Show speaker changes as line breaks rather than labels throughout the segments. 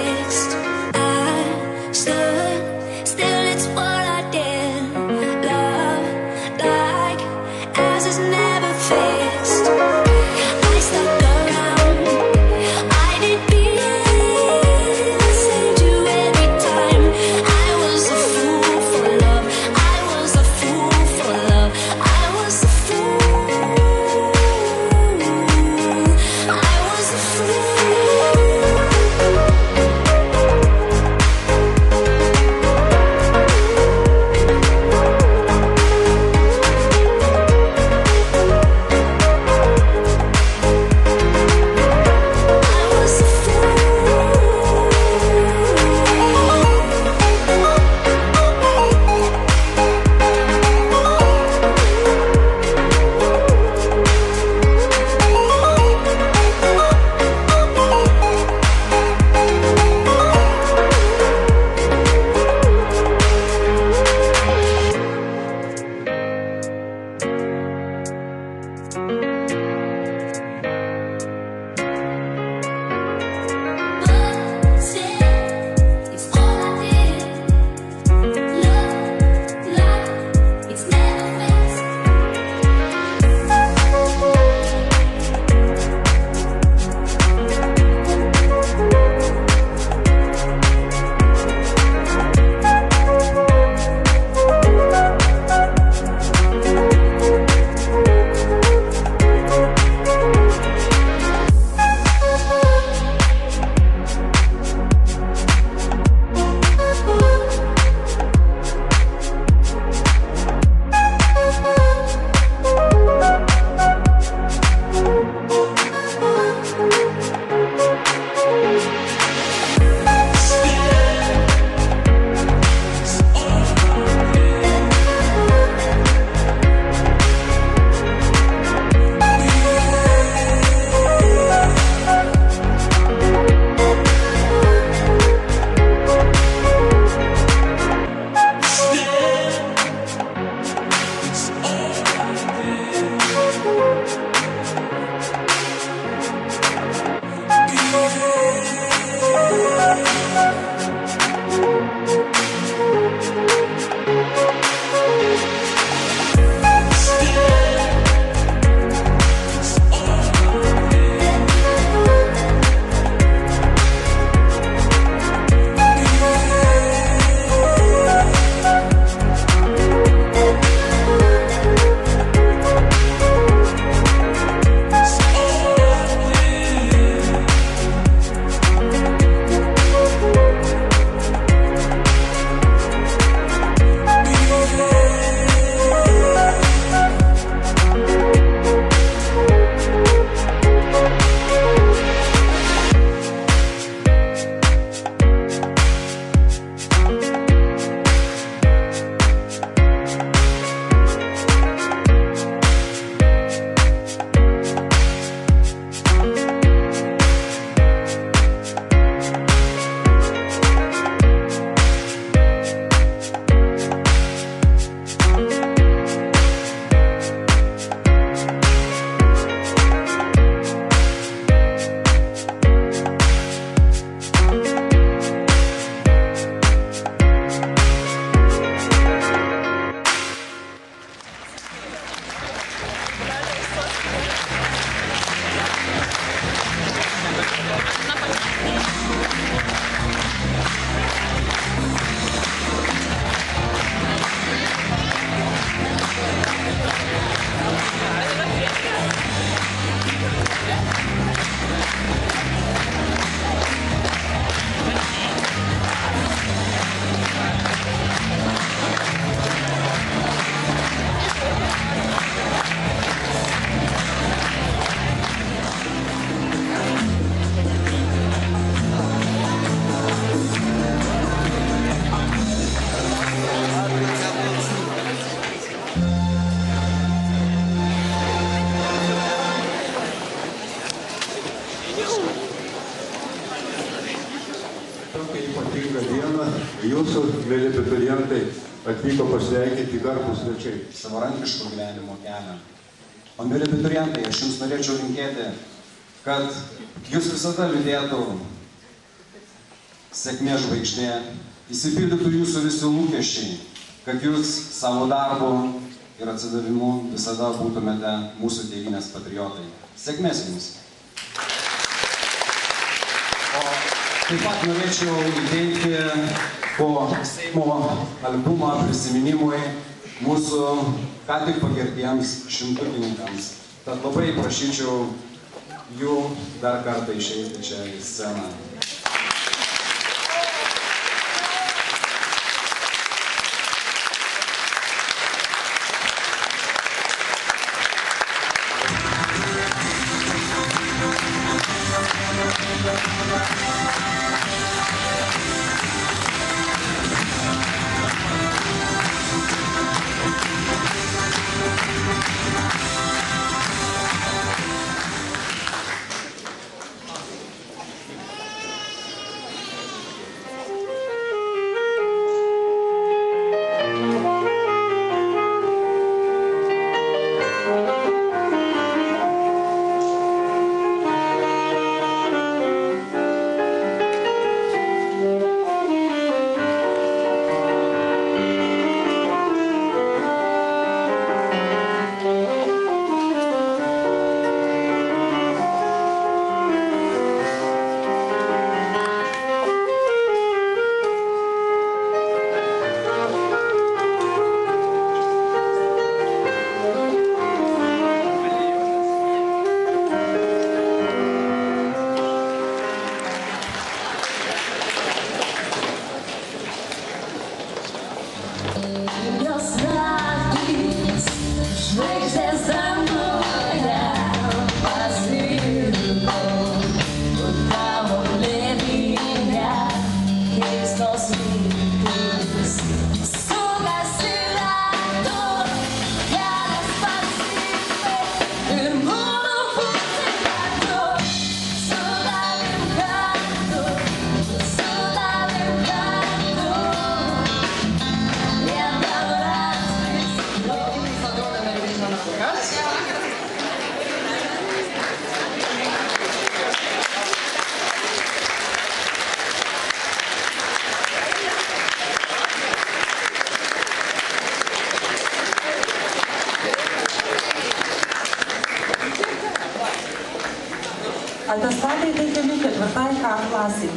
fixed. I stood still, it's what I did. Love like ours is never fixed. I stuck around, I did be the same to every time. I was a fool for love, I was a fool for love, I was a fool, I was a fool.
ypatingą dieną jūsų, mėly abiturientai, atvyko pasveikinti garbūs svečiai.
Savarankiško gyvenimo kelią. O mėly abiturientai, aš jums norėčiau linkėti, kad jūs visada liūdėtų sėkmės žvaigždė, išsipildytų jūsų visi lūkesčiai, kad jūs savo darbu ir atsidavimu visada būtumėte mūsų tėvynės patriotai. Sėkmės jums! O taip pat norėčiau įteikti po Seimo albumą prisiminimui mūsų ką tik pagerbtiems šimtukininkams. Tad labai prašyčiau jų dar kartą išeiti čia į sceną.
Atestatai teikiami 4. K klasei.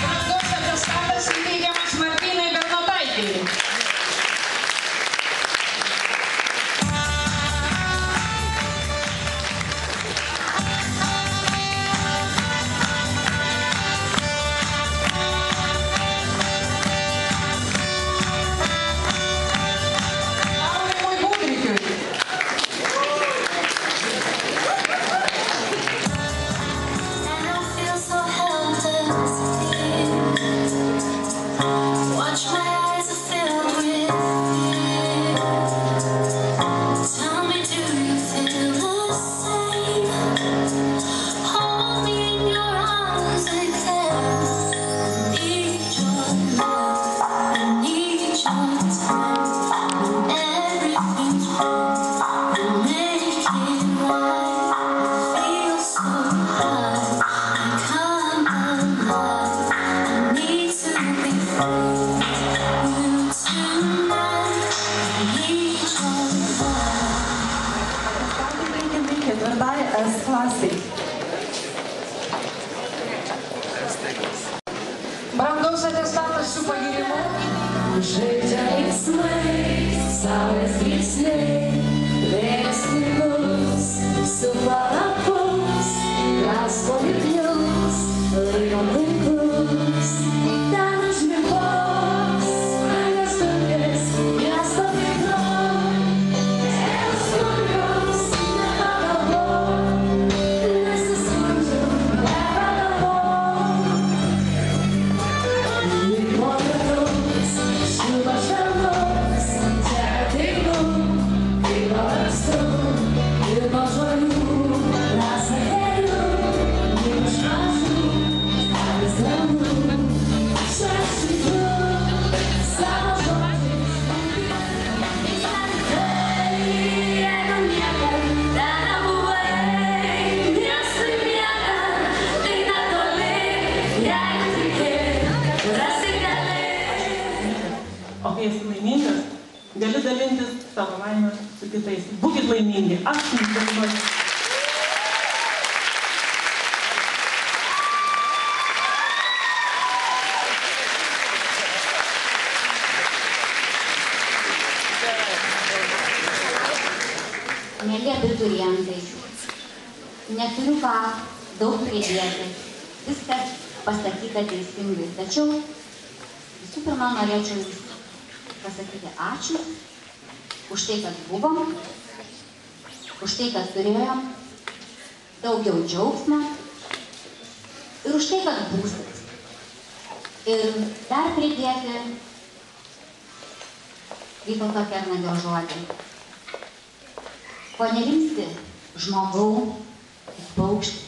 Brandos atestatas įteikiamas Martynai Bernotaitei.
Watch my eyes are filled with fear. Tell me, do you feel the same? Hold me in your arms again. I need your love, I need your time. When everything's wrong, you make it right. I feel so high, I come alive. I need to be free.
S klasei.
Brandos atestatas su pagirimu.
Žaidžia veiksmai, saulės grėsmai, vėjas lygus, supalapus, drasko liklius, laiko laikus, ten užmigos, smagas tokias, miesto veikla, neskulius, nepagalvok, nesiskundžiu, nepagalvok. Lyg mokytus, šiltas žamus, čia ateinu,
O kai esi laimingas, gali dalintis savo laimę su kitais. Būkit laimingi. Aš jums dėkoju.
Mėly abiturientai, neturiu ką daug pridėti, viskas pasakyta teisingai. Tačiau visų pirma norėčiau pasakyti ačiū už tai, kad buvom, už tai, kad turėjom daugiau džiaugsmo ir už tai, kad būsit. Ir dar pridėti Vytauto Kernagio žodį. Ko nerimsti žmogau, kaip paukštis.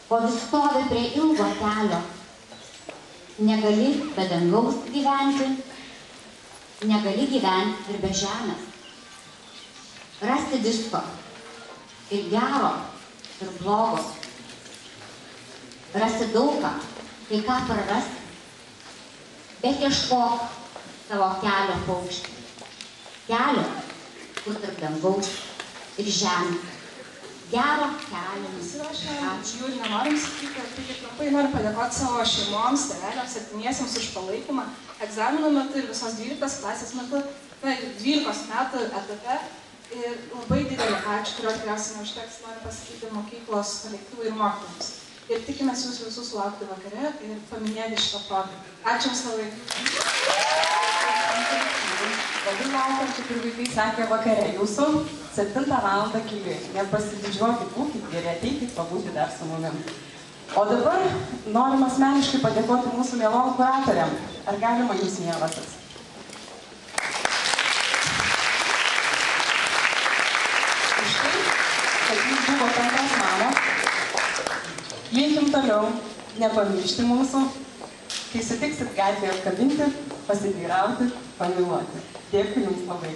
Ko vis stovi prie ilgo kelio. Negali be dangaus gyventi, negali gyventi ir be žemės. Rasti visko, ir gero, ir blogo. Rasti daugą, kai ką prarasti. Bet ieškok savo kelio paukštį. Kelio, kur tarp dangaus ir žemės. Gero kelio.
Ačiū ir nenorim sakyti, tai trumpai noriu padėkoti savo šeimoms, tėveliams, artimiesiems už palaikymą egzaminų metu ir visos 12 klasės metu, 12 metų etape. Ir labai didelį ačiū, kurio tikriausiai neužteks, noriu pasakyti mokyklos kolektyvui ir mokytojams. Ir tikimės jūs visus sulaukti vakare ir paminėti šitą progą. Ačiū jums labai.
Labai laukiam, kaip ir vaikai sakė, vakare jūsų 7 valandą keliui. Nepasididžiuokit, būkit geri, ateikit pabūti dar su mumis. O dabar norim asmeniškai padėkoti mūsų mielom kuratoriam. Ar galima jūs mielasis? Už tai, kad jūs buvo antras mamos, linkim toliau nepamiršti mūsų, kai sutiksit gatvėje apkabinti, pasiteirauti, pamiloti. Dėkui jums labai.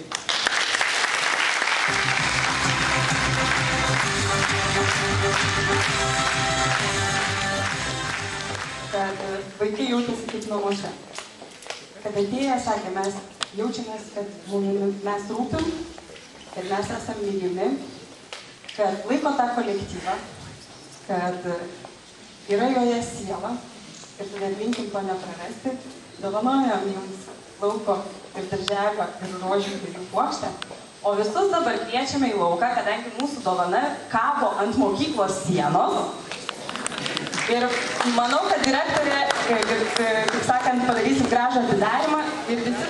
Kad vaikai jautėsi kaip namuose. Kad atėję, sakė, mes jaučiamės, kad mes rūpim, kad mes esam mylimi, kad laiko tą kolektyvą, kad yra joje siela ir nelinkim to neprarasti. Dovanojam jums lauko ir darželio ir rožių gėlių puokštę. O visus dabar kviečiame į lauką, kadangi mūsų dovana kabo ant mokyklos sienos. Ir manau, kad direktorė, kaip sakant, padarysim gražų atidarymą ir visi